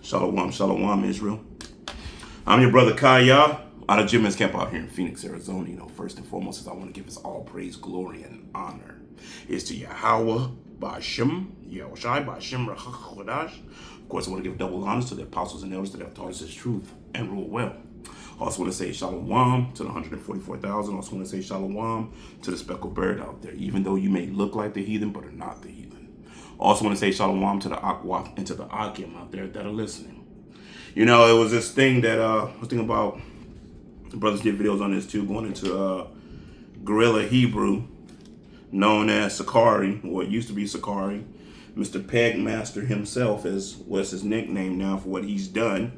Shalom, shalom, Israel. I'm your brother Kaya out of Jimmy's Camp out here in Phoenix, Arizona. First and foremost, is I want to give us all praise, glory, and honor. It's to Yahweh, Ba'ashem, yahawashi, Ba'ashem, Rachakodash. Of course, I want to give double honors to the apostles and elders that have taught us His truth and rule well. Also want to say shalom to the 144,000. Also want to say shalom to the speckled bird out there, even though you may look like the heathen, but are not the heathen. Also want to say shalom to the Akwaf and to the Akim out there that are listening. It was this thing that I was thinking about. The brothers did videos on this too, going into Guerrilla Hebrew, known as Sakari, or it used to be Sakari. Mr. Pegmaster himself was his nickname now for what he's done.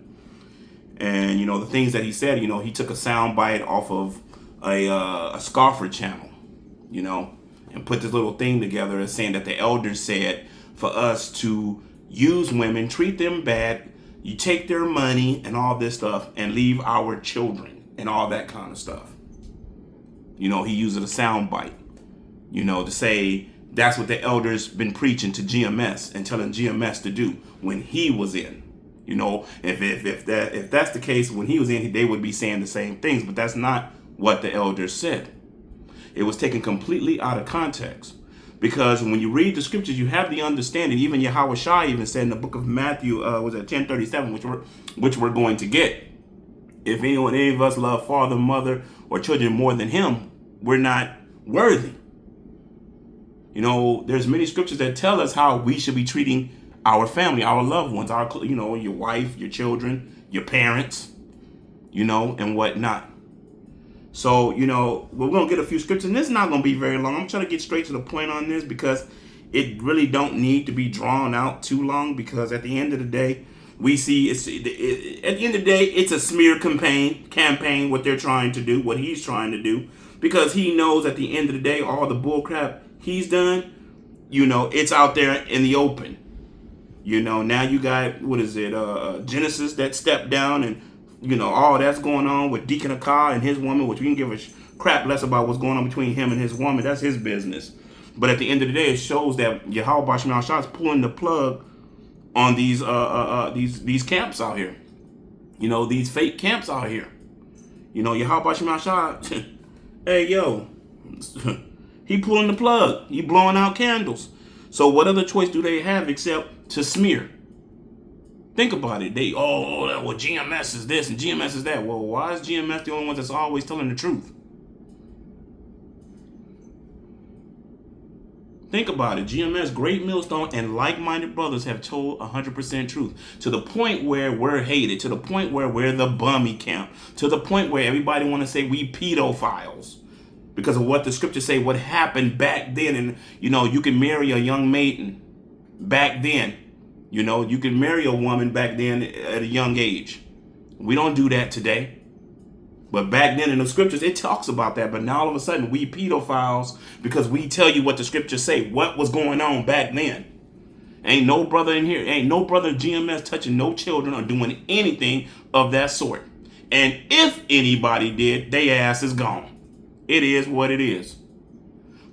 And, the things that he said, he took a sound bite off of a scoffer channel, and put this little thing together as saying that the elders said for us to use women, treat them bad, you take their money and all this stuff and leave our children and all that kind of stuff. He used a sound bite, to say that's what the elders been preaching to GMS and telling GMS to do when he was in. If that's the case, when he was in, they would be saying the same things, but that's not what the elders said. It was taken completely out of context, because when you read the scriptures, you have the understanding. Even yahawashi even said in the book of Matthew, was it 10:37, which we're going to get. If any of us love father, mother, or children more than him, we're not worthy. There's many scriptures that tell us how we should be treating our family, our loved ones, your wife, your children, your parents, and whatnot. So, we're going to get a few scriptures, and this is not going to be very long. I'm trying to get straight to the point on this because it really don't need to be drawn out too long, because at the end of the day, we see at the end of the day, it's a smear campaign, what they're trying to do, what he's trying to do, because he knows at the end of the day, all the bullcrap he's done, it's out there in the open. Now you got, Genesis that stepped down, and, all that's going on with Deacon Akar and his woman, which we can give a crap less about what's going on between him and his woman. That's his business. But at the end of the day, it shows that Yahweh Bashim al-Shah is pulling the plug on these camps out here. These fake camps out here. Yahweh Bashim al-Shah, hey, yo, he pulling the plug. He blowing out candles. So what other choice do they have except to smear? Think about it. GMS is this and GMS is that. Well, why is GMS the only one that's always telling the truth? Think about it. GMS, Great Millstone, and like-minded brothers have told 100% truth, to the point where we're hated, to the point where we're the bummy camp, to the point where everybody want to say we pedophiles because of what the scriptures say, what happened back then. And, you can marry a young maiden back then. You can marry a woman back then at a young age. We don't do that today. But back then in the scriptures, it talks about that. But now all of a sudden, we pedophiles because we tell you what the scriptures say, what was going on back then. Ain't no brother in here, ain't no brother GMS touching no children or doing anything of that sort. And if anybody did, their ass is gone. It is what it is.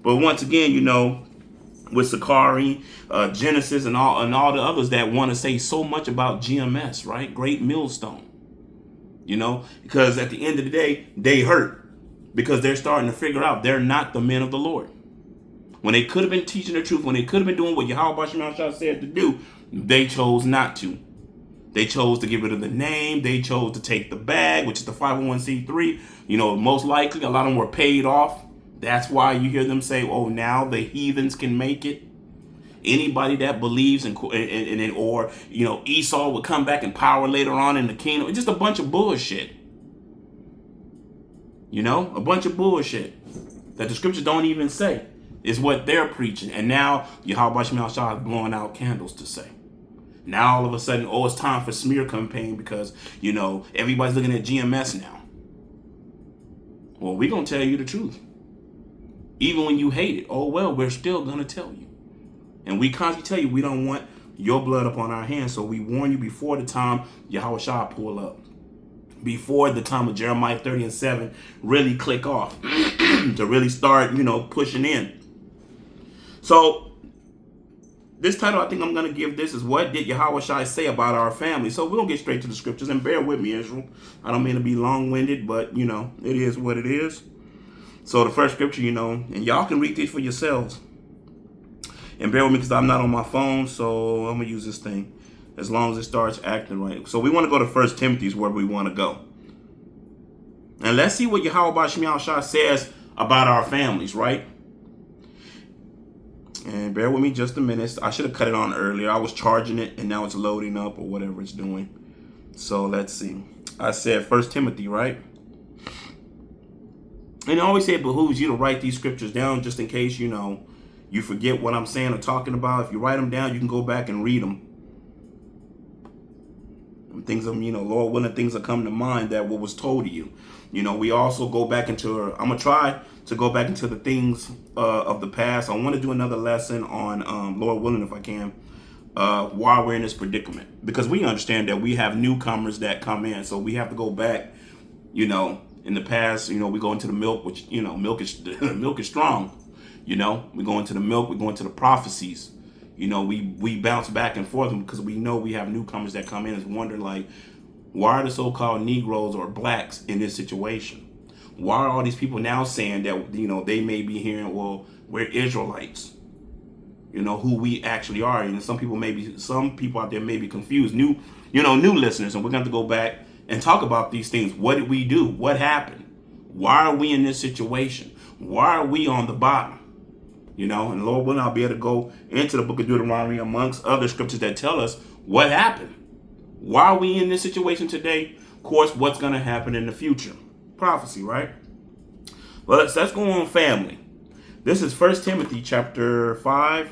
But once again, with Sakari, Genesis, and all the others that want to say so much about GMS, right? Great Millstone. Because at the end of the day, they hurt because they're starting to figure out they're not the men of the Lord. When they could have been teaching the truth, when they could have been doing what Yahweh Bashim al-Shah said to do, they chose not to. They chose to get rid of the name. They chose to take the bag, which is the 501c3. Most likely a lot of them were paid off. That's why you hear them say, oh, now the heathens can make it. Anybody that believes or Esau would come back in power later on in the kingdom. It's just a bunch of bullshit. A bunch of bullshit that the scriptures don't even say is what they're preaching. And now Yahweh Bashim al-Shah is blowing out candles to say. Now all of a sudden, it's time for smear campaign because, everybody's looking at GMS now. Well, we're going to tell you the truth. Even when you hate it, we're still going to tell you. And we constantly tell you we don't want your blood upon our hands. So we warn you before the time Yahawashi pull up. Before the time of Jeremiah 30:7 really click off. To really start, pushing in. So this title I think I'm going to give this is what did yahawashi say about our family? So we're going to get straight to the scriptures, and bear with me, Israel. I don't mean to be long-winded, but, it is what it is. So the first scripture, and y'all can read these for yourselves. And bear with me because I'm not on my phone, so I'm going to use this thing as long as it starts acting right. So we want to go to 1 Timothy is where we want to go. And let's see what Yahawashi says about our families, right? And bear with me just a minute. I should have cut it on earlier. I was charging it, and now it's loading up or whatever it's doing. So let's see. I said 1 Timothy, right? And I always say it behooves you to write these scriptures down just in case, you forget what I'm saying or talking about. If you write them down, you can go back and read them. And things, Lord willing, things will come to mind that what was told to you. We also go back into, I'm going to try to go back into the things of the past. I want to do another lesson on, Lord willing, if I can, why we're in this predicament. Because we understand that we have newcomers that come in. So we have to go back, in the past, we go into the milk, which, milk is strong. We go into the milk, we go into the prophecies. We bounce back and forth because we know we have newcomers that come in and wonder, like, why are the so-called Negroes or blacks in this situation? Why are all these people now saying that, they may be hearing, well, we're Israelites, who we actually are. And some people out there may be confused, new listeners. And we're going to go back and talk about these things. What did we do? What happened? Why are we in this situation? Why are we on the bottom? And Lord willing, I'll be able to go into the book of Deuteronomy amongst other scriptures that tell us what happened. Why are we in this situation today? Of course, what's going to happen in the future. Prophecy, right? Well, let's go on family. This is 1 Timothy chapter 5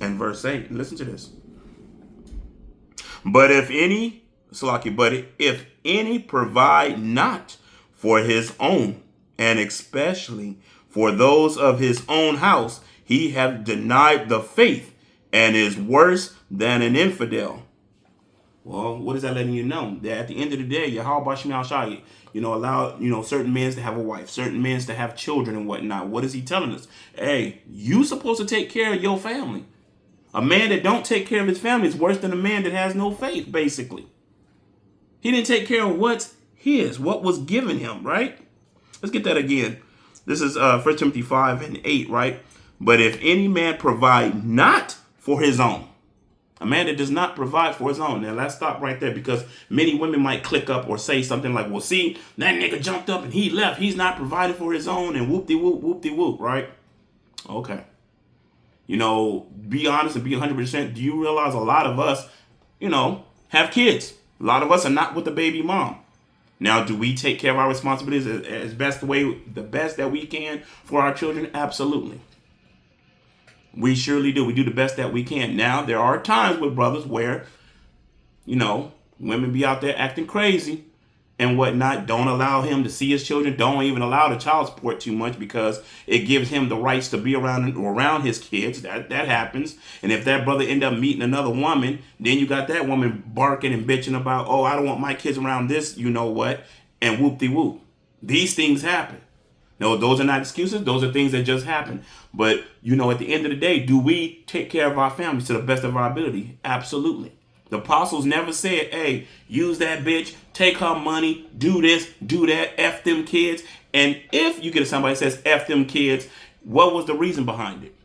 and verse 8. Listen to this. But if any provide not for his own, and especially for those of his own house, he hath denied the faith and is worse than an infidel. Well, what is that letting you know? That at the end of the day, Yahweh Shai, allow, certain men to have a wife, certain men to have children and whatnot. What is he telling us? Hey, you supposed to take care of your family. A man that don't take care of his family is worse than a man that has no faith, basically. He didn't take care of what's his, what was given him, right? Let's get that again. This is 1 Timothy 5 and 8, right? But if any man provide not for his own, a man that does not provide for his own. Now, let's stop right there because many women might click up or say something like, well, see, that nigga jumped up and he left. He's not providing for his own and whoop-de-whoop, right? Okay. Be honest and be 100%. Do you realize a lot of us, have kids? A lot of us are not with the baby mom. Now, do we take care of our responsibilities as the best that we can for our children? Absolutely. We surely do. We do the best that we can. Now, there are times with brothers where, women be out there acting crazy and whatnot. Don't allow him to see his children. Don't even allow the child support too much because it gives him the rights to be around his kids. That happens. And if that brother end up meeting another woman, then you got that woman barking and bitching about, oh, I don't want my kids around this, what, and whoop-de-whoop. These things happen. No, those are not excuses. Those are things that just happen. But, at the end of the day, do we take care of our families to the best of our ability? Absolutely. The apostles never said, hey, use that bitch, take her money, do this, do that, F them kids. And if you get somebody that says F them kids, what was the reason behind it?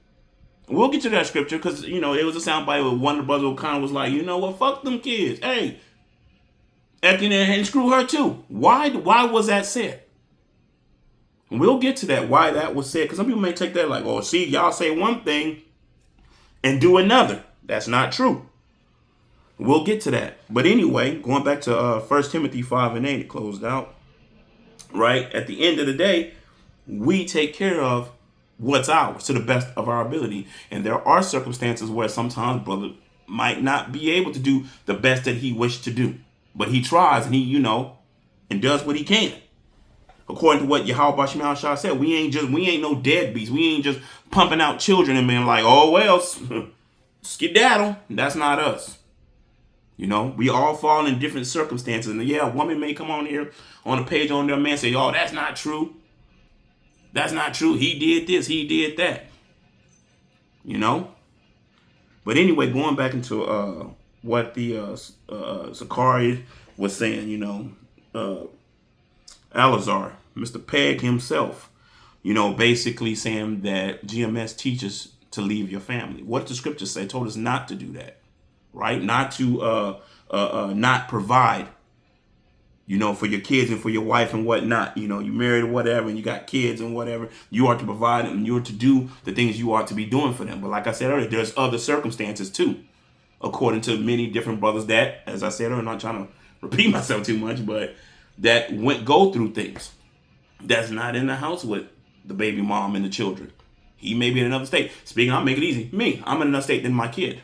We'll get to that scripture because, it was a soundbite where one of the brothers kind of was like, you know what, fuck them kids. Hey, F them and screw her too. Why was that said? We'll get to that, why that was said, because some people may take that like, oh, see, y'all say one thing and do another. That's not true. We'll get to that. But anyway, going back to 1 Timothy 5 and 8, it closed out. Right? At the end of the day, we take care of what's ours to the best of our ability. And there are circumstances where sometimes brother might not be able to do the best that he wished to do. But he tries and he, and does what he can. According to what Yahweh Shai said, we ain't no deadbeats. We ain't just pumping out children and being like, oh, well, skedaddle. That's not us. We all fall in different circumstances. And yeah, a woman may come on here on a page on their man say, oh, that's not true. That's not true. He did this. He did that. you know. But anyway, going back into what the Sakari was saying, uh, Alazar, Mr. Peg himself, basically saying that GMS teaches to leave your family. What did the scriptures say? It told us not to do that, right? Not to not provide, for your kids and for your wife and whatnot. You married or whatever, and you got kids and whatever. You are to provide and you are to do the things you are to be doing for them. But like I said earlier, there's other circumstances too, according to many different brothers that, as I said earlier, I'm not trying to repeat myself too much, but that go through things that's not in the house with the baby mom and the children. He may be in another state. Speaking, I'll make it easy. I'm in another state than my kid.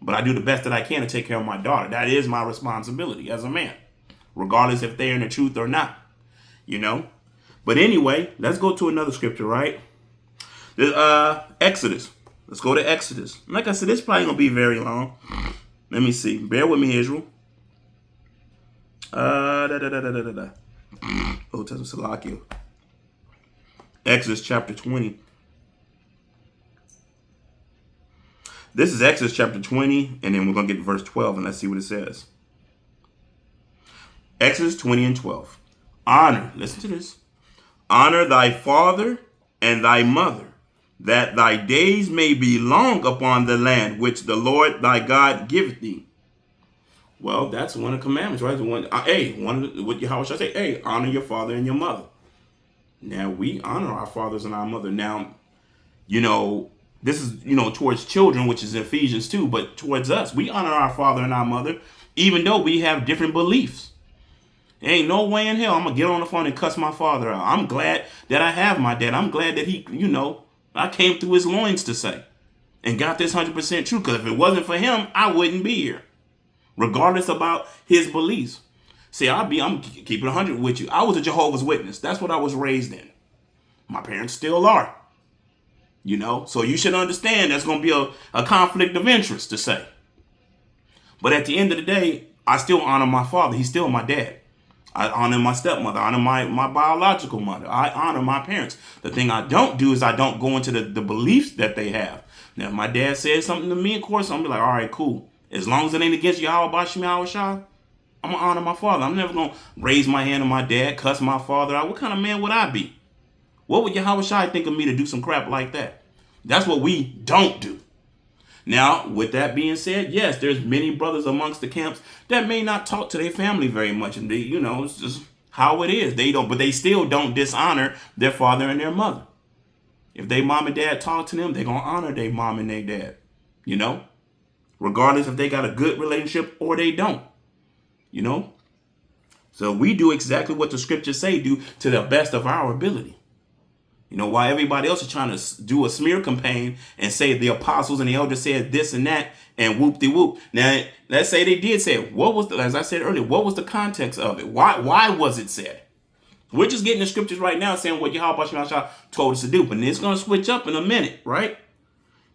But I do the best that I can to take care of my daughter. That is my responsibility as a man, regardless if they're in the truth or not, But anyway, let's go to another scripture, right? Exodus. Let's go to Exodus. Like I said, this probably going to be very long. Let me see. Bear with me, Israel. Old Testament Salakia. Exodus chapter 20. This is Exodus chapter 20, and then we're going to get to verse 12, and let's see what it says. Exodus 20 and 12. Honor, listen to this. Honor thy father and thy mother, that thy days may be long upon the land which the Lord thy God giveth thee. Well, that's one of the commandments, right? What yahawashi say? Hey, honor your father and your mother. Now, we honor our fathers and our mother. Now, this is, towards children, which is Ephesians 2, but towards us, we honor our father and our mother, even though we have different beliefs. There ain't no way in hell I'm going to get on the phone and cuss my father out. I'm glad that I have my dad. I'm glad that he, I came through his loins to say and got this 100% true, because if it wasn't for him, I wouldn't be here, regardless about his beliefs. See, I'm keeping 100 with you. I was a Jehovah's Witness. That's what I was raised in. My parents still are. So you should understand there's going to be a conflict of interest to say. But at the end of the day, I still honor my father. He's still my dad. I honor my stepmother. I honor my biological mother. I honor my parents. The thing I don't do is I don't go into the beliefs that they have. Now, if my dad says something to me, of course, I'm going to be like, all right, cool. As long as it ain't against yahawashi, I'm going to honor my father. I'm never going to raise my hand on my dad, cuss my father out. What kind of man would I be? What would yahawashi think of me to do some crap like that? That's what we don't do. Now, with that being said, yes, there's many brothers amongst the camps that may not talk to their family very much. And they, it's just how it is. But they still don't dishonor their father and their mother. If they mom and dad talk to them, they're going to honor their mom and their dad, regardless if they got a good relationship or they don't, So we do exactly what the scriptures say, do to the best of our ability. While everybody else is trying to do a smear campaign and say the apostles and the elders said this and that and whoop-de-whoop. Now, let's say they did say it. As I said earlier, what was the context of it? Why was it said? We're just getting the scriptures right now saying what Yahawashi told us to do, but it's going to switch up in a minute, right?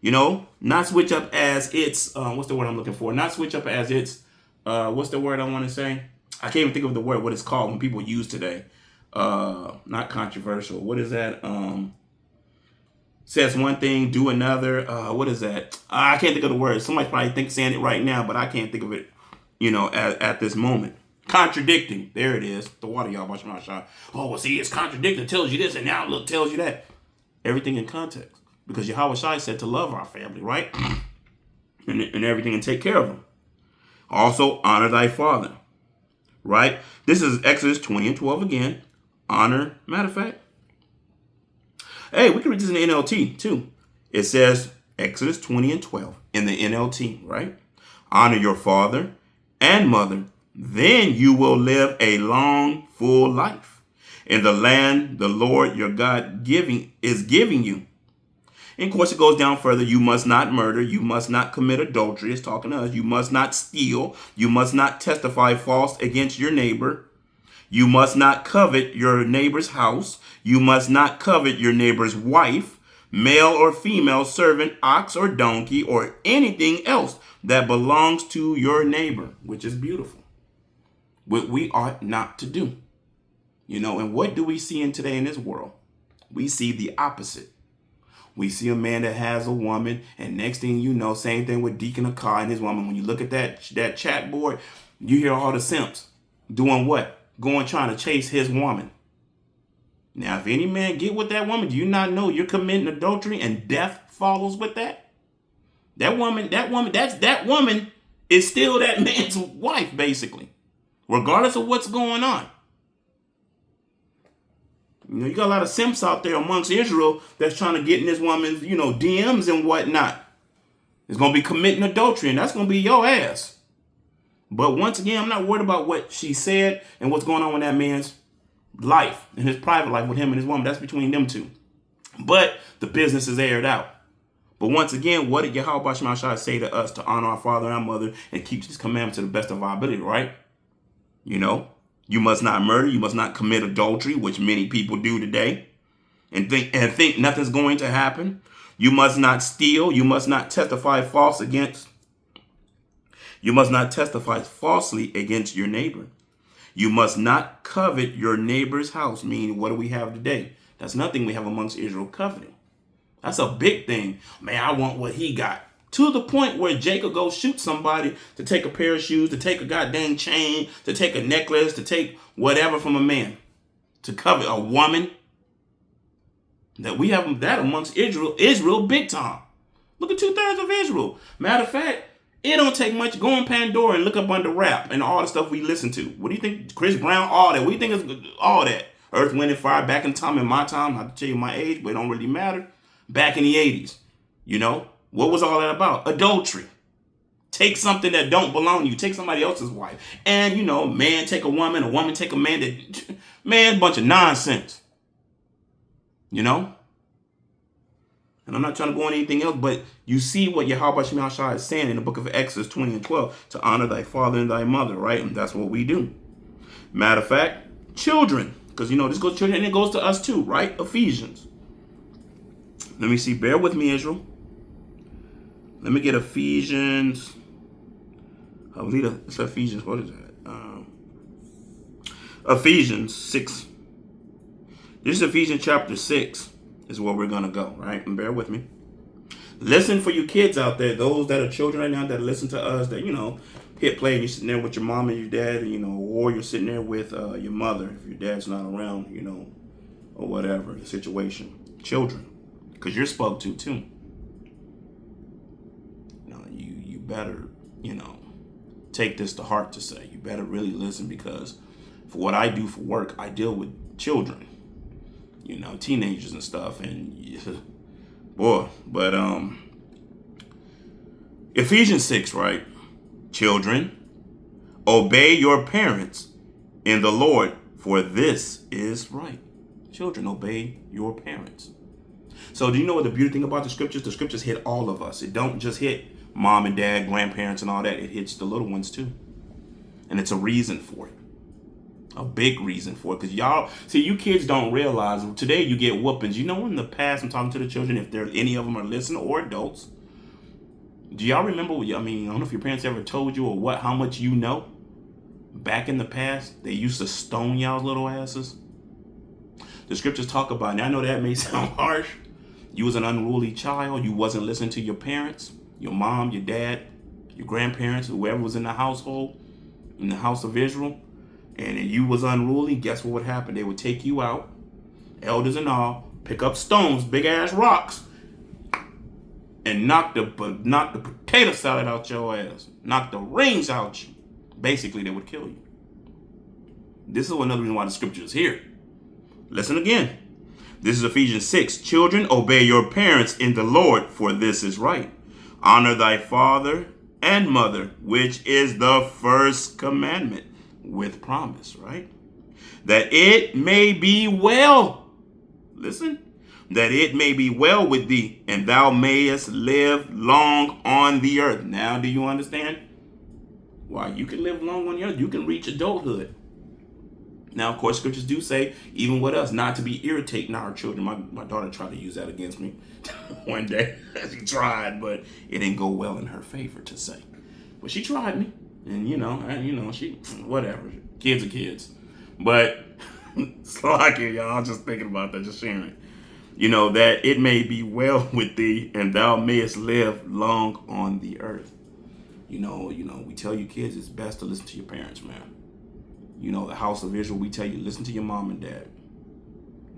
Not switch up as it's, what's the word I'm looking for? Not switch up as it's, what's the word I want to say? I can't even think of the word, what it's called when people use today. Not controversial. What is that? Says one thing, do another. What is that? I can't think of the word. Somebody probably saying it right now, but I can't think of it, at this moment. Contradicting. There it is. The water, y'all watch my shot. Oh, well, see, it's contradicting. It tells you this, and now look, tells you that. Everything in context. Because Yahawashi said to love our family, right? and everything, and take care of them. Also, honor thy father. Right? This is Exodus 20 and 12 again. Honor. Matter of fact. Hey, we can read this in the NLT too. It says Exodus 20 and 12 in the NLT, right? Honor your father and mother. Then you will live a long, full life in the land the Lord your God is giving you. And of course, it goes down further. You must not murder. You must not commit adultery. It's talking to us. You must not steal. You must not testify false against your neighbor. You must not covet your neighbor's house. You must not covet your neighbor's wife, male or female servant, ox or donkey, or anything else that belongs to your neighbor, which is beautiful. What we ought not to do. And what do we see in today in this world? We see the opposite. We see a man that has a woman, and next thing you know, same thing with Deacon Akai and his woman. When you look at that chat board, you hear all the simps doing what? Going trying to chase his woman. Now, if any man get with that woman, do you not know you're committing adultery and death follows with that? That woman is still that man's wife, basically, regardless of what's going on. You know, you got a lot of simps out there amongst Israel that's trying to get in this woman's, DMs and whatnot. It's going to be committing adultery, and that's going to be your ass. But once again, I'm not worried about what she said and what's going on in that man's life, in his private life with him and his woman. That's between them two. But the business is aired out. But once again, what did Yahawashi say to us? To honor our father and our mother and keep these commandments to the best of our ability, right? You must not murder. You must not commit adultery, which many people do today, and think nothing's going to happen. You must not steal. You must not testify falsely against your neighbor. You must not covet your neighbor's house. Meaning, what do we have today? That's nothing we have amongst Israel, coveting. That's a big thing. Man, I want what he got. To the point where Jacob goes shoot somebody to take a pair of shoes, to take a goddamn chain, to take a necklace, to take whatever from a man. To covet a woman. That we have that amongst Israel big time. Look at 2/3 of Israel. Matter of fact, it don't take much. Go on Pandora and look up under rap and all the stuff we listen to. What do you think? Chris Brown, all that. What do you think is all that? Earth, Wind, and Fire back in time, in my time. I have to tell you my age, but it don't really matter. Back in the 80s, what was all that about? Adultery. Take something that don't belong to you. Take somebody else's wife. And, man take a woman take a man. Man, bunch of nonsense. And I'm not trying to go on anything else, but you see what Yahawashi is saying in the book of Exodus 20 and 12, to honor thy father and thy mother, right? And that's what we do. Matter of fact, children, because this goes to children and it goes to us too, right? Ephesians. Let me see. Bear with me, Israel. Let me get Ephesians. I believe it's Ephesians. What is that? Ephesians 6. This is Ephesians chapter 6 is where we're going to go, right? And bear with me. Listen for you kids out there, those that are children right now that listen to us, that, hit play and you're sitting there with your mom and your dad, or you're sitting there with your mother if your dad's not around, or whatever the situation. Children, because you're spoke to too. You better, take this to heart to say. You better really listen, because for what I do for work, I deal with children, teenagers and stuff. And boy, but Ephesians 6, right? Children, obey your parents in the Lord, for this is right. Children, obey your parents. So do you know what the beauty thing about the scriptures? The scriptures hit all of us. It don't just hit mom and dad, grandparents and all that. It hits the little ones too. And it's a reason for it. A big reason for it. Because you kids don't realize, today you get whoopings. In the past, I'm talking to the children, if any of them are listening, or adults. Do y'all remember, I don't know if your parents ever told you or how much back in the past, they used to stone y'all's little asses. The scriptures talk about, and I know that may sound harsh. You was an unruly child. You wasn't listening to your parents, your mom, your dad, your grandparents, whoever was in the household, in the house of Israel. And you was unruly. Guess what would happen? They would take you out, elders and all, pick up stones, big ass rocks, and knock the potato salad out your ass, knock the rings out you. Basically, they would kill you. This is another reason why the scripture is here. Listen again. This is Ephesians 6. Children, obey your parents in the Lord, for this is right. Honor thy father and mother, which is the first commandment, with promise, right? That it may be well. Listen. That it may be well with thee, and thou mayest live long on the earth. Now, do you understand? Why you can live long on the earth. You can reach adulthood. Now, of course, scriptures do say, even with us, not to be irritating our children. My daughter tried to use that against me one day. She tried, but it didn't go well in her favor, to say. But she tried me. And, she, whatever. Kids are kids. But, it's like it, y'all. I'm just thinking about that, just sharing it. That it may be well with thee and thou mayest live long on the earth. We tell you kids it's best to listen to your parents, man. The house of Israel, we tell you, listen to your mom and dad.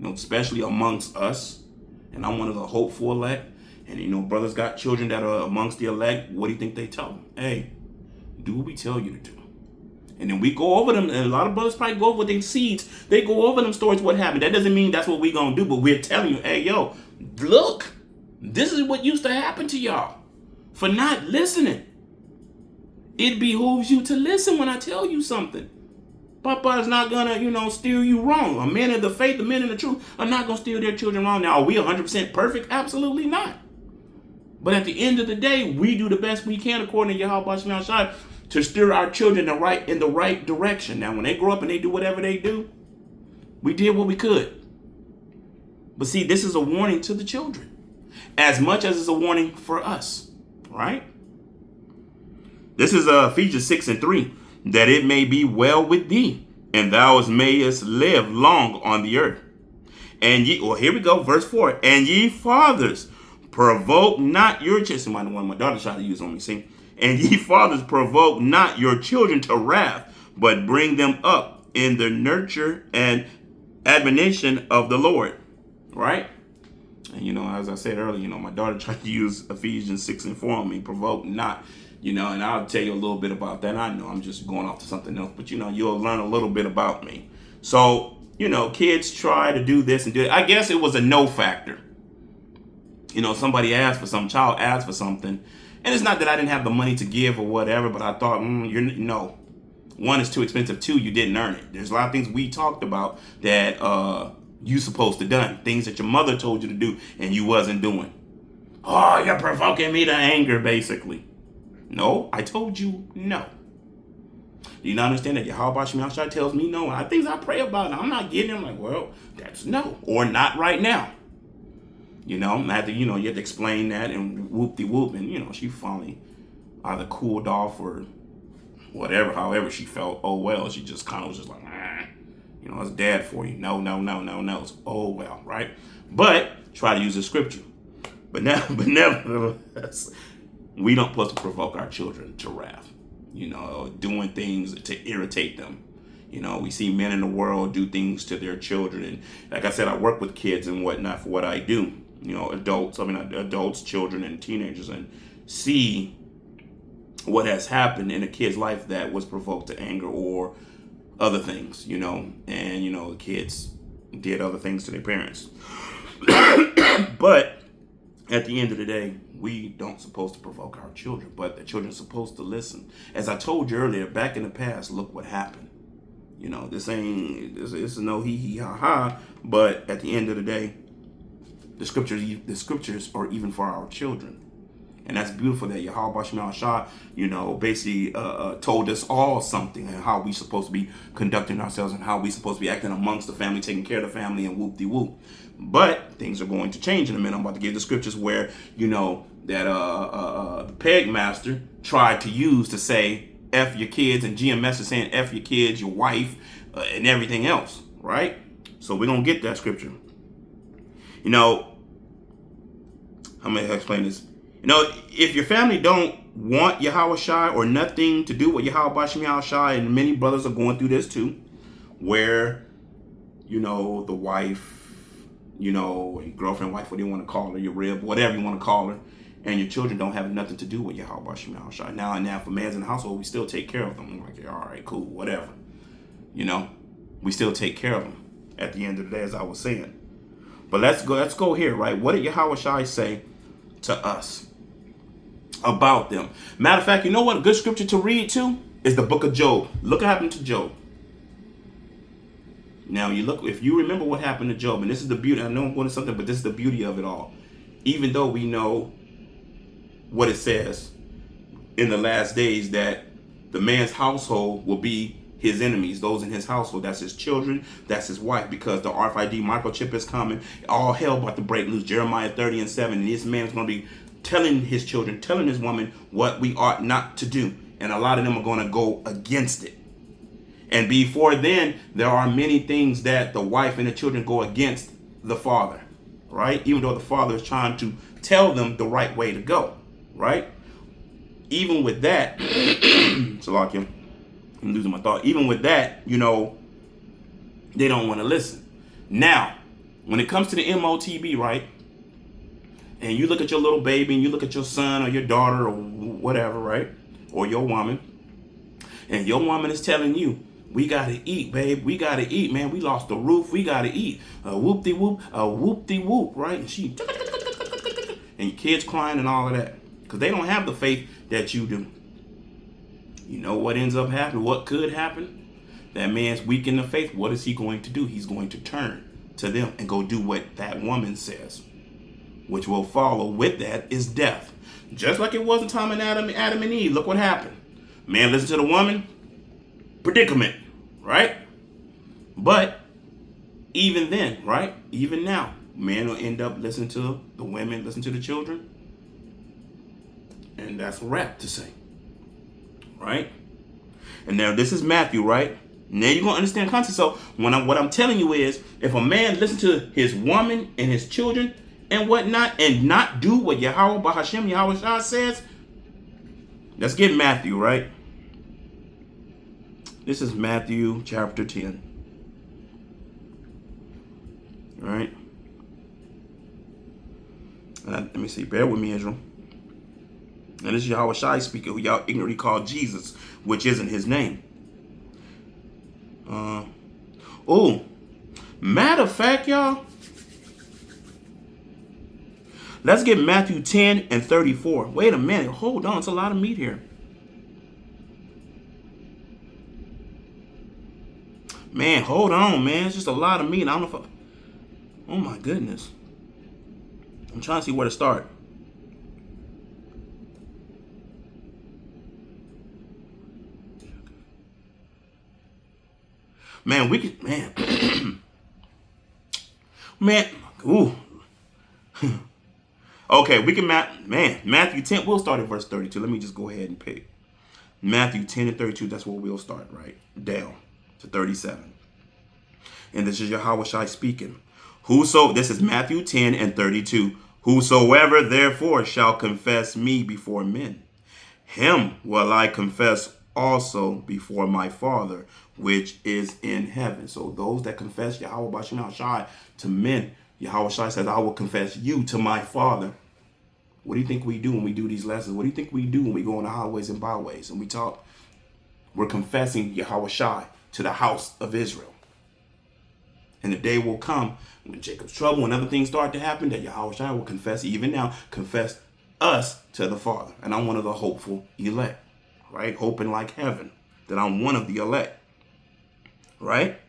Especially amongst us. And I'm one of the hopeful elect. And, brothers got children that are amongst the elect. What do you think they tell them? Hey, do what we tell you to do. And then we go over them. And a lot of brothers probably go over their seeds. They go over them stories, what happened. That doesn't mean that's what we're going to do. But we're telling you, hey, yo, look, this is what used to happen to y'all for not listening. It behooves you to listen when I tell you something. Papa is not going to, steer you wrong. A man of the faith, the men in the truth are not going to steer their children wrong. Now, are we 100% perfect? Absolutely not. But at the end of the day, we do the best we can according to yahawashi to steer our children in the right direction. Now, when they grow up and they do whatever they do, we did what we could. But see, this is a warning to the children as much as it's a warning for us, right? This is Ephesians 6:3. That it may be well with thee, and thou mayest live long on the earth. And here we go, verse 4. And ye fathers, provoke not your children. One of my daughters tried to use on me, see? And ye fathers, provoke not your children to wrath, but bring them up in the nurture and admonition of the Lord. Right? And, as I said earlier, my daughter tried to use Ephesians 6:4 on me, provoke not. And I'll tell you a little bit about that. I know I'm just going off to something else, but you'll learn a little bit about me. So, kids try to do this and do it. I guess it was a no factor. Somebody asked for some child asked for something. And it's not that I didn't have the money to give or whatever, but I thought, no. One, is too expensive. Two, you didn't earn it. There's a lot of things we talked about that you supposed to done. Things that your mother told you to do and you wasn't doing. Oh, you're provoking me to anger, basically. No, I told you no. Do you not understand that yahawashi tells me no? And things I pray about, and I'm not getting them. Like, well, that's no. Or not right now. After, you have to explain that and whoop-de-whoop. And, she finally either cooled off or whatever, however she felt. Oh, well, she just kind of was just like, it's dad for you. No. It's, oh, well, right? But try to use the scripture. But nevertheless, we don't supposed to provoke our children to wrath, doing things to irritate them. We see men in the world do things to their children. And like I said, I work with kids and whatnot for what I do. Adults, children, and teenagers, and see what has happened in a kid's life that was provoked to anger or other things, and, the kids did other things to their parents. But at the end of the day, we don't supposed to provoke our children, but the children are supposed to listen. As I told you earlier, back in the past, look what happened. This is no hee ha ha, but at the end of the day, the scriptures are even for our children. And that's beautiful that yahawashi basically told us all something and how we supposed to be conducting ourselves and how we supposed to be acting amongst the family, taking care of the family, and whoop-de-whoop. But things are going to change in a minute. I'm about to give the scriptures where, that the peg master tried to use to say F your kids, and GMS is saying F your kids, your wife, and everything else, right? So we're going to get that scripture. I'm going to explain this. If your family don't want Yahawashi or nothing to do with yahawashi, and many brothers are going through this too, where, the wife, girlfriend, wife, what do you want to call her, your rib, whatever you want to call her, and your children don't have nothing to do with yahawashi. Now, for mans in the household, we still take care of them. I'm like, all right, cool, whatever. We still take care of them at the end of the day, as I was saying. But let's go here, right? What did Yahawashi say to us about them? Matter of fact, you know what a good scripture to read too is the book of Job. Look what happened to Job. Now if you remember what happened to Job, and this is the beauty, I know I'm going to something, but this is the beauty of it all. Even though we know what it says in the last days that the man's household will be his enemies, those in his household, that's his children, that's his wife, because the RFID microchip is coming. All hell about to break loose. Jeremiah 30:7, and this man is going to be telling his children, telling his woman what we ought not to do, and a lot of them are going to go against it. And before then, there are many things that the wife and the children go against the father. right? Even though the Father is trying to tell them the right way to go, right? Even with that, Salakia, I'm losing my thought. Even with that, they don't want to listen. Now, when it comes to the MOTB, right? And you look at your little baby and you look at your son or your daughter or whatever, right? Or your woman. And your woman is telling you, we got to eat, babe. We got to eat, man. We lost the roof. We got to eat. Whoop-de-whoop, whoop-de-whoop, right? And and your kids crying and all of that. Because they don't have the faith that you do. You know what ends up happening? What could happen? That man's weak in the faith. What is he going to do? He's going to turn to them and go do what that woman says. Which will follow with that is death. Just like it was in time of Adam and Eve. Look what happened. Man listened to the woman. Predicament. Right? But even then, right? Even now, man will end up listening to the women, listen to the children. And that's a wrap to say. Right? And now this is Matthew, right? Now you're going to understand context. So what I'm telling you is, if a man listens to his woman and his children and whatnot, and not do what Yahweh Bahashem, Yahawashi says, let's get Matthew, right? This is Matthew chapter 10. All right? Let me see. Bear with me, Israel. And this is Yahawashi speaking, who y'all ignorantly call Jesus, which isn't his name. Matter of fact, y'all, let's get Matthew 10 and 34. Wait a minute. Hold on. It's a lot of meat here. Man, hold on, man. It's just a lot of meat. I don't know if oh, my goodness. I'm trying to see where to start. Man, we could, man. Man, ooh. Okay, we can, Matthew 10, we'll start at verse 32. Let me just go ahead and pick. Matthew 10 and 32, that's where we'll start, right? Down to 37. And this is Yahawashi speaking. This is Matthew 10 and 32. Whosoever therefore shall confess me before men, him will I confess also before my Father, which is in heaven. So those that confess Yahweh Bashem Shai to men, Yahweh Shai says, I will confess you to my Father. What do you think we do when we do these lessons? What do you think we do when we go on the highways and byways and we talk? We're confessing Yahweh Shai to the house of Israel. And the day will come when Jacob's trouble and other things start to happen that Yahweh Shai will confess, even now, confess us to the Father. And I'm one of the hopeful elect, right? Hoping like heaven that I'm one of the elect, right?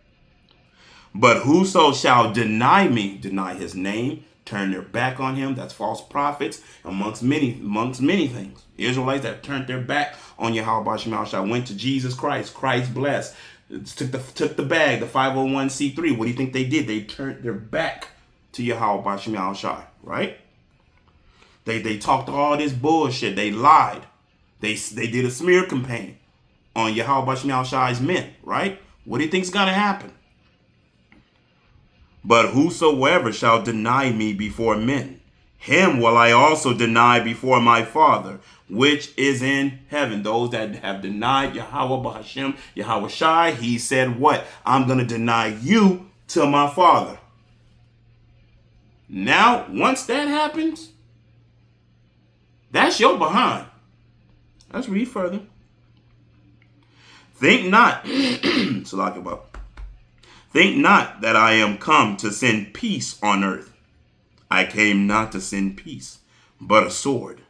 But whoso shall deny me, deny his name, turn their back on him, that's false prophets, amongst many things. Israelites that turned their back on Yahweh Bashem Shai went to Jesus Christ, Christ blessed, took the bag, the 501c3. What do you think they did? They turned their back to Yahweh Bashem Shai, right? They talked all this bullshit. They lied. They did a smear campaign on Yahweh Bashem Shai's men, right? What do you think's gonna happen? But whosoever shall deny me before men, him will I also deny before my Father, which is in heaven. Those that have denied Yahweh Bahashem, Yahweh Shai, he said what? I'm going to deny you to my Father. Now, once that happens, that's your behind. Let's read further. Think not, think not that I am come to send peace on earth. I came not to send peace, but a sword.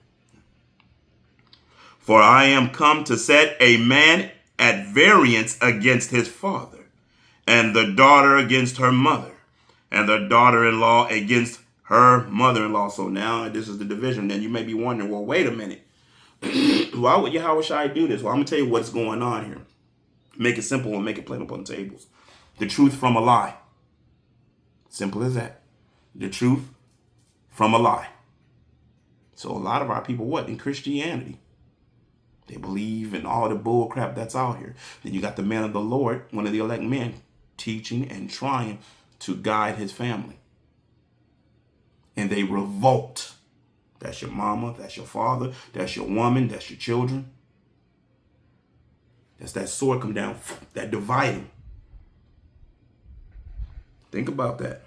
For I am come to set a man at variance against his father, and the daughter against her mother, and the daughter-in-law against her mother-in-law. So now this is the division. Then you may be wondering, well, wait a minute. Why would Yahweh Shai do this? Well, I'm going to tell you what's going on here. Make it simple and make it plain upon the tables. The truth from a lie. Simple as that. The truth from a lie. So a lot of our people, what? In Christianity, they believe in all the bull crap that's out here. Then you got the man of the Lord, one of the elect men, teaching and trying to guide his family. and they revolt. That's your mama, that's your father, that's your woman, that's your children. That's that sword come down, that dividing. Think about that.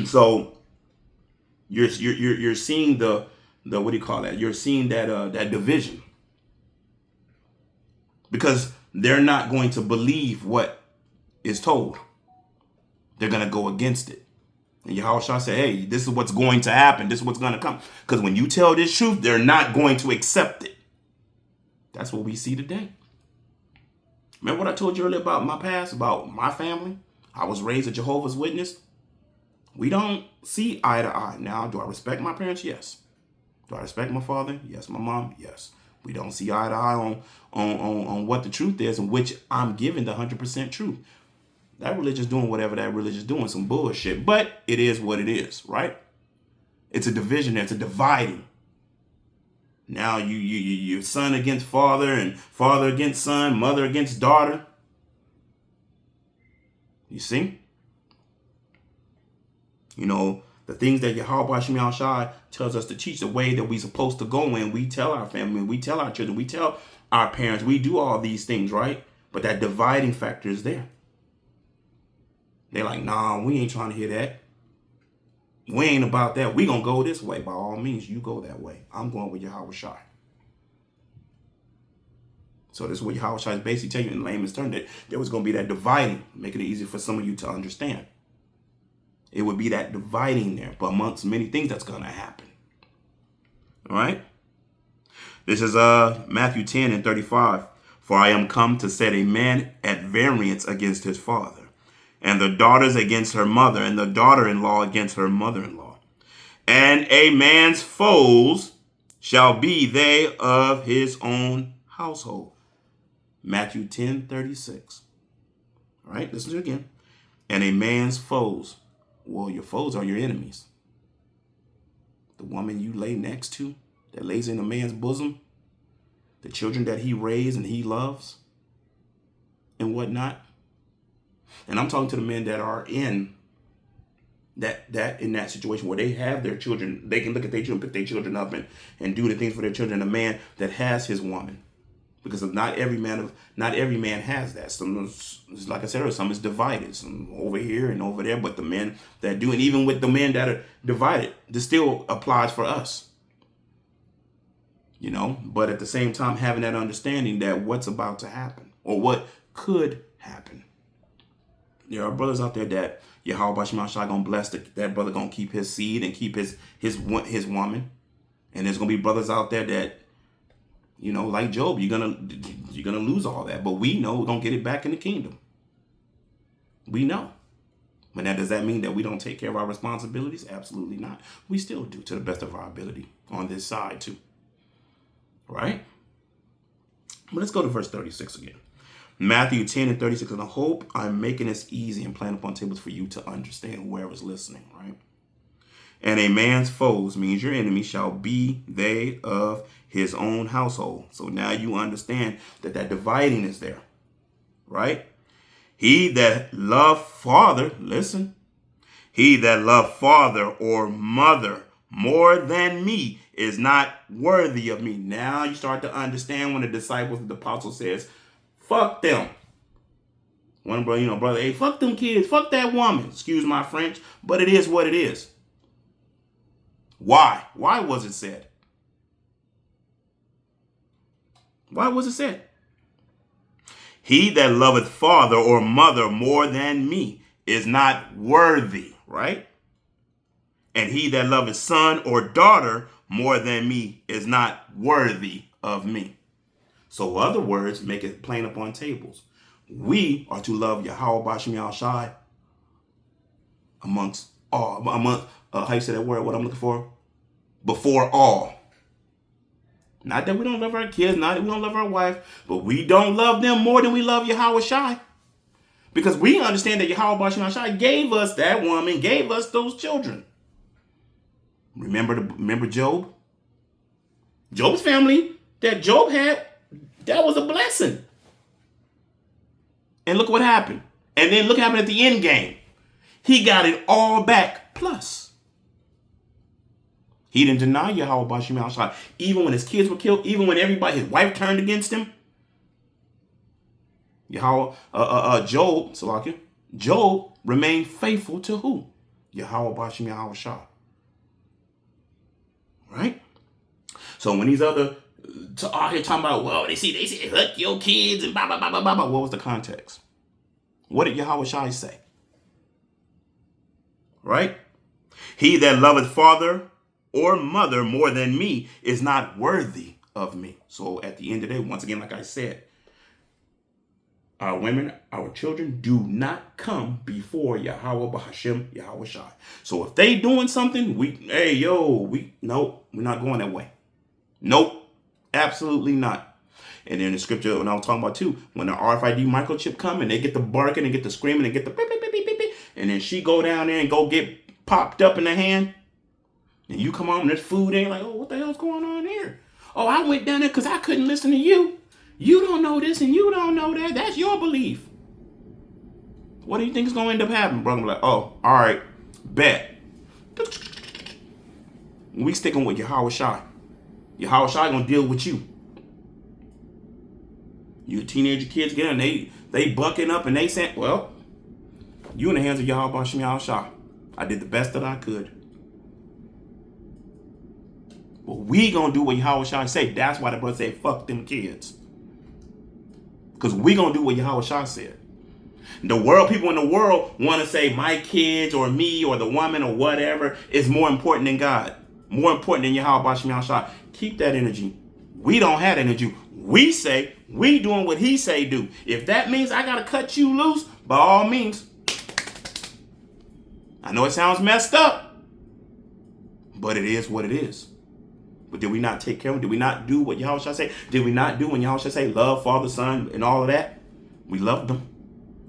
So you're seeing the what do you call that? You're seeing that that division, because they're not going to believe what is told. They're going to go against it. And Yahawashi said, hey, this is what's going to happen. This is what's going to come. Because when you tell this truth, they're not going to accept it. That's what we see today. Remember what I told you earlier about my past, about my family? I was raised a Jehovah's Witness. We don't see eye to eye. Now, do I respect my parents? Yes. Do I respect my father? Yes. My mom? Yes. We don't see eye to eye on what the truth is, in which I'm giving the 100% truth. That religion's doing whatever that religion's doing, some bullshit. But it is what it is, right? It's a division. It's a dividing. Now you son against father, and father against son, mother against daughter. You see? You know, the things that Yahawashi tells us to teach, the way that we're supposed to go in. We tell our family, we tell our children, we tell our parents, we do all these things, right? But that dividing factor is there. They're like, nah, we ain't trying to hear that. We ain't about that. We gonna go this way. By all means, you go that way. I'm going with Yahawashi. So this is what Yahawashi is basically telling you in layman's terms, that there was gonna be that dividing, making it easy for some of you to understand. It would be that dividing there, but amongst many things that's gonna happen. All right. This is Matthew 10:35. For I am come to set a man at variance against his father, and the daughters against her mother, and the daughter-in-law against her mother-in-law. And a man's foes shall be they of his own household. Matthew 10:36. All right, listen to it again. And a man's foes. Well, your foes are your enemies. The woman you lay next to, that lays in a man's bosom, the children that he raised and he loves, and whatnot. And I'm talking to the men that are in that situation where they have their children. They can look at their children, pick their children up, and do the things for their children. A man that has his woman, because not every man has that. Some, like I said earlier, some is divided, some over here and over there. But the men that do, and even with the men that are divided, this still applies for us. You know, but at the same time, having that understanding that what's about to happen or what could happen. There are brothers out there that Yahawashi gonna bless. That brother gonna keep his seed and keep his woman. And there's gonna be brothers out there that, you know, like Job, you're gonna lose all that. But we know we're gonna get it back in the kingdom. We know. But now, does that mean that we don't take care of our responsibilities? Absolutely not. We still do, to the best of our ability on this side too. Right? But let's go to verse 36 again. Matthew 10:36. And I hope I'm making this easy and playing upon tables for you to understand, whoever's listening, right? And a man's foes, means your enemy, shall be they of his own household. So now you understand that dividing is there, right? He that love father, listen, he that love father or mother more than me is not worthy of me. Now you start to understand when the disciples, the apostle says, fuck them. One brother, brother, hey, fuck them kids, fuck that woman. Excuse my French, but it is what it is. Why? Why was it said? Why was it said? He that loveth father or mother more than me is not worthy, right? And he that loveth son or daughter more than me is not worthy of me. So other words, make it plain upon tables. We are to love Yahawashi amongst all, how you say that word, what I'm looking for? Before all. Not that we don't love our kids, not that we don't love our wife, but we don't love them more than we love Yahawashi. Because we understand that Yahawashi gave us that woman, gave us those children. Remember Job? Job's family that Job had, that was a blessing. And look what happened. And then look what happened at the end game. He got it all back. Plus, he didn't deny Yahweh Bashim al-Shai. Even when his kids were killed, even when his wife turned against him, Job remained faithful to who? Yahweh Bashim al-Shai. Right? So when these other out here talking about, well, they say hurt your kids and blah, blah, blah, blah, blah, blah. What was the context? What did Yahweh Shai say? Right? He that loveth father or mother more than me is not worthy of me. So at the end of the day, once again, like I said, our women, our children do not come before Yahweh Bahashim, Yahweh Shai. So if they doing something, nope, we're not going that way. Nope, absolutely not. And then the scripture, when I was talking about too, when the RFID microchip come and they get the barking and get the screaming and get the beep, beep, beep, beep, beep, and then she go down there and go get popped up in the hand, and you come home and there's food in, like, oh, what the hell's going on here? Oh, I went down there because I couldn't listen to you. You don't know this and you don't know that. That's your belief. What do you think is going to end up happening, brother? I'm like, oh, all right, bet. We sticking with Yahweh Shai. Yahweh Shai gonna deal with you. You teenager kids get in, they bucking up and they saying, well, you in the hands of Yahweh Bashim Yahweh Shai. I did the best that I could. But we gonna do what Yahweh Shai say. That's why the brother said, fuck them kids. Because we gonna do what Yahweh Shai said. People in the world want to say my kids or me or the woman or whatever is more important than God. More important than Yahweh Bashim Yahweh Shai. Keep that energy. We don't have energy. We say we doing what he say do. If that means I gotta cut you loose, by all means. I know it sounds messed up, but it is what it is. But did we not take care of them? Did we not do what Yahweh Shai say? Did we not do when Yahweh Shai say love Father, Son, and all of that? We loved them.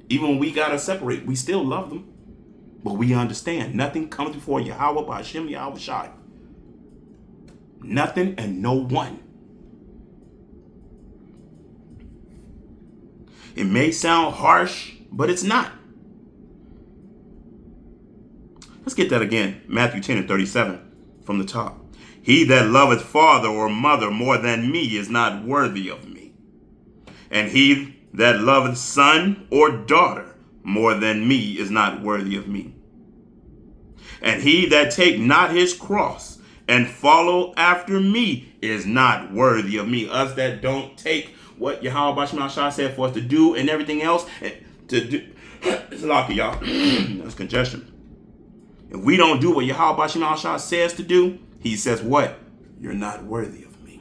Even when we gotta separate, we still love them. But we understand nothing comes before Yahweh Bashim Yahweh Shai. Nothing and no one. It may sound harsh, but it's not. Let's get that again. Matthew 10:37 from the top. He that loveth father or mother more than me is not worthy of me. And he that loveth son or daughter more than me is not worthy of me. And he that take not his cross and follow after me is not worthy of me. Us that don't take what Yahweh Bashim Shai said for us to do and everything else to do. It's lucky, y'all. That's congestion. If we don't do what Yahweh Bashim Shai says to do, he says what? You're not worthy of me.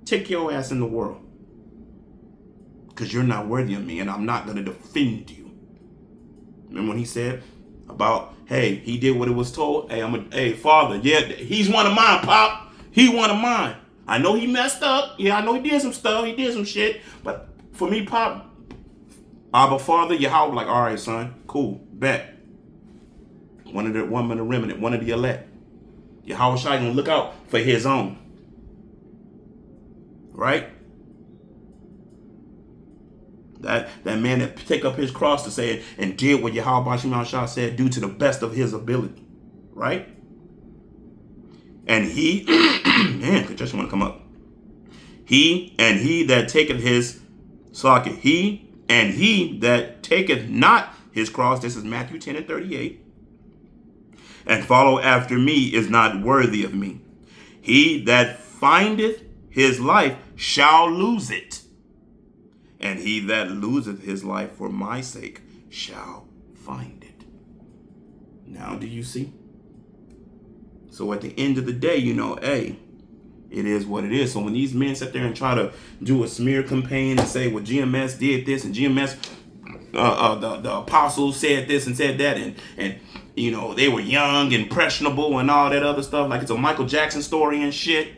Take your ass in the world. Because you're not worthy of me and I'm not going to defend you. Remember when he said about, hey, he did what it was told. Hey, Father, yeah, he's one of mine, Pop. He one of mine. I know he messed up. Yeah, I know he did some stuff. He did some shit. But for me, Pop, Abba, Father, Yahweh, like, all right, son, cool, bet. One of the remnant, one of the elect. Yahweh Shai gonna look out for his own. Right? That man that take up his cross to say it and did what Yahweh Bashim Shai said, do to the best of his ability. Right? And he, man, I just want to come up. He that taketh his socket, he that taketh not his cross, this is Matthew 10:38, and follow after me is not worthy of me. He that findeth his life shall lose it. And he that loseth his life for my sake shall find it. Now do you see? So at the end of the day, hey, it is what it is. So when these men sit there and try to do a smear campaign and say, well, GMS did this and GMS, the apostles said this and said that, and they were young, impressionable, and all that other stuff, like it's a Michael Jackson story and shit.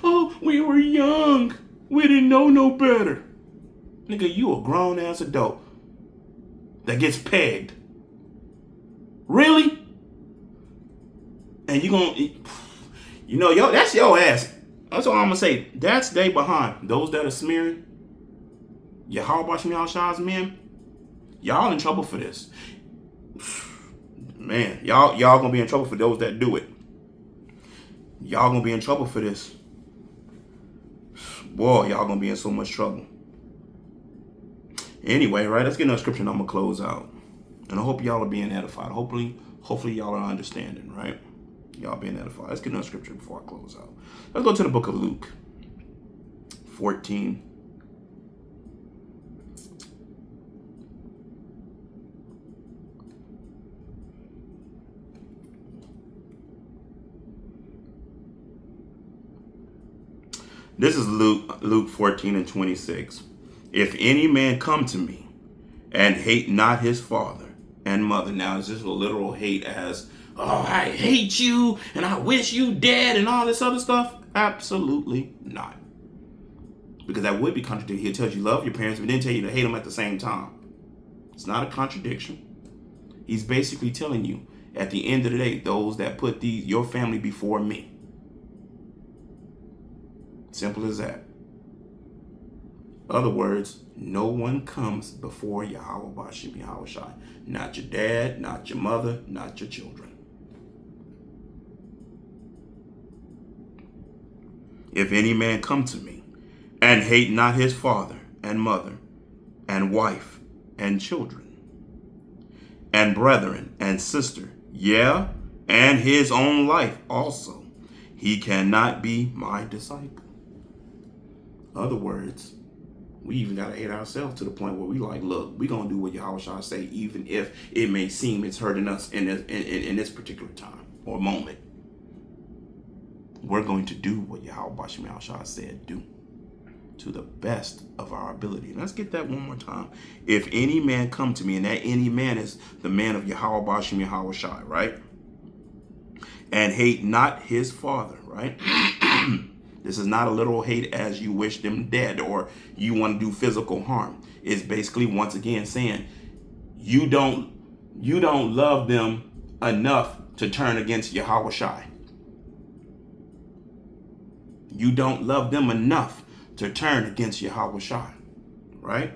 Oh, we were young. We didn't know no better. Nigga, you a grown-ass adult that gets pegged. Really? And you gonna, that's your ass. That's all I'm gonna say. That's they behind. Those that are smearing Yahweh Bashim Shai's men, y'all in trouble for this. Man, y'all gonna be in trouble for those that do it. Y'all gonna be in trouble for this. Boy, y'all gonna be in so much trouble. Anyway, right, let's get another scripture and I'm gonna close out. And I hope y'all are being edified. Hopefully y'all are understanding, right? Y'all being edified. Let's get another scripture before I close out. Let's go to the book of Luke 14. This is Luke 14 and 26. If any man come to me and hate not his father and mother. Now, is this a literal hate as, oh, I hate you and I wish you dead and all this other stuff? Absolutely not. Because that would be contradictory. He tells you love your parents, but then tell you to hate them at the same time. It's not a contradiction. He's basically telling you, at the end of the day, those that put your family before me. Simple as that. Other words, no one comes before yahawashi. Not your dad, not your mother, not your children. If any man come to me and hate not his father and mother and wife and children and brethren and sister, yeah, and his own life also, he cannot be my disciple. Other words, we even got to hate ourselves to the point where we like, look, we're going to do what Yahawashi say, even if it may seem it's hurting us in this particular time or moment. We're going to do what Yahawashi said do to the best of our ability. Let's get that one more time. If any man come to me, and that any man is the man of Yahawashi, right? And hate not his father, right? This is not a literal hate as you wish them dead or you want to do physical harm. It's basically, once again, saying you don't love them enough to turn against Yahawashi. You don't love them enough to turn against Yahawashi, right?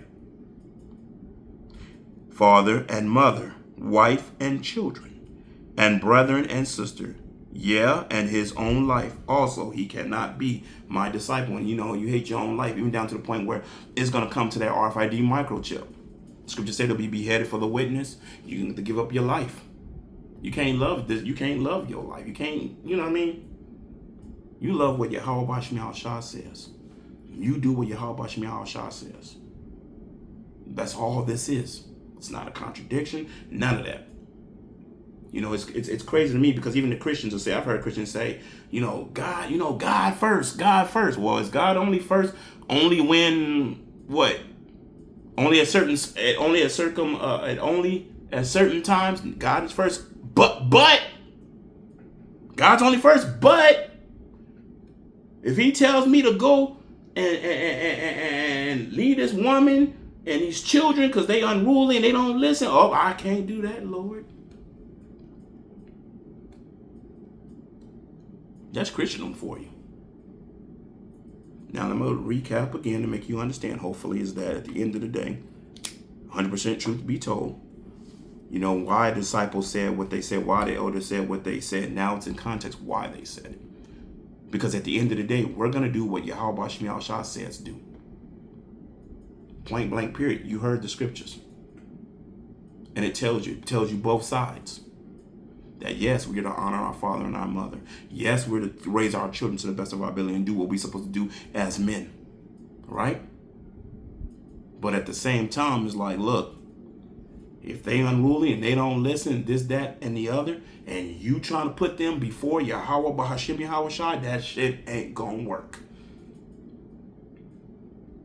Father and mother, wife and children, and brethren and sister, yeah, and his own life also, he cannot be my disciple. And you hate your own life, even down to the point where it's going to come to that RFID microchip. Scripture said to be beheaded for the witness. You have to give up your life. You can't love this. You can't love your life. You can't, you know what I mean? You love what Yahawashi says. You do what Yahawashi says. That's all this is. It's not a contradiction. None of that. It's crazy to me because even the Christians will say, I've heard Christians say, God first, God first. Well, is God only first? Only when what? Only at certain times God is first. But God's only first. But if He tells me to go and lead this woman and these children because they unruly and they don't listen, oh, I can't do that, Lord. That's Christendom for you. Now, I'm going to recap again to make you understand, hopefully, is that at the end of the day, 100% truth be told, why disciples said what they said, why the elders said what they said. Now it's in context why they said it. Because at the end of the day, we're going to do what Yahawashi says do. Point blank, period. You heard the scriptures. And it tells you both sides. That yes, we're to honor our father and our mother. Yes, we're to raise our children to the best of our ability and do what we're supposed to do as men. Right? But at the same time, it's like, look, if they unruly and they don't listen, this, that, and the other, and you trying to put them before Yahweh Bahashim Yahawashi, that shit ain't gonna work.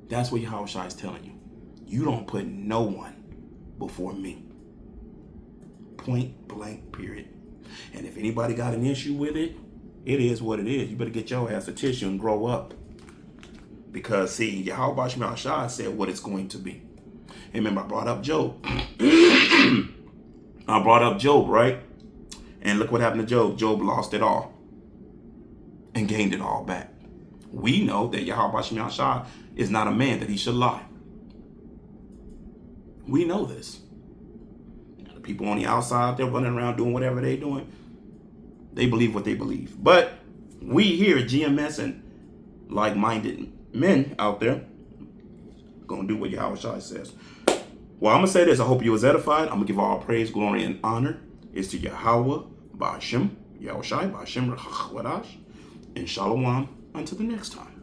That's what Yahawashi is telling you. You don't put no one before me. Point blank, period. And if anybody got an issue with it, it is what it is. You better get your ass a tissue and grow up. Because, see, Yahweh said what it's going to be. And remember, I brought up Job. I brought up Job, right? And look what happened to Job. Job lost it all and gained it all back. We know that Yahweh is not a man that he should lie. We know this. people on the outside out there running around doing whatever they doing, they believe what they believe. But we here at GMS and like-minded men out there gonna do what yahawashi says. Well, I'm gonna say this. I hope you was edified. I'm gonna give all praise, glory, and honor is to Yahweh, Ba'ashem, Yahawashi, Ba'ashem, Rachwadash, and Shalom until the next time.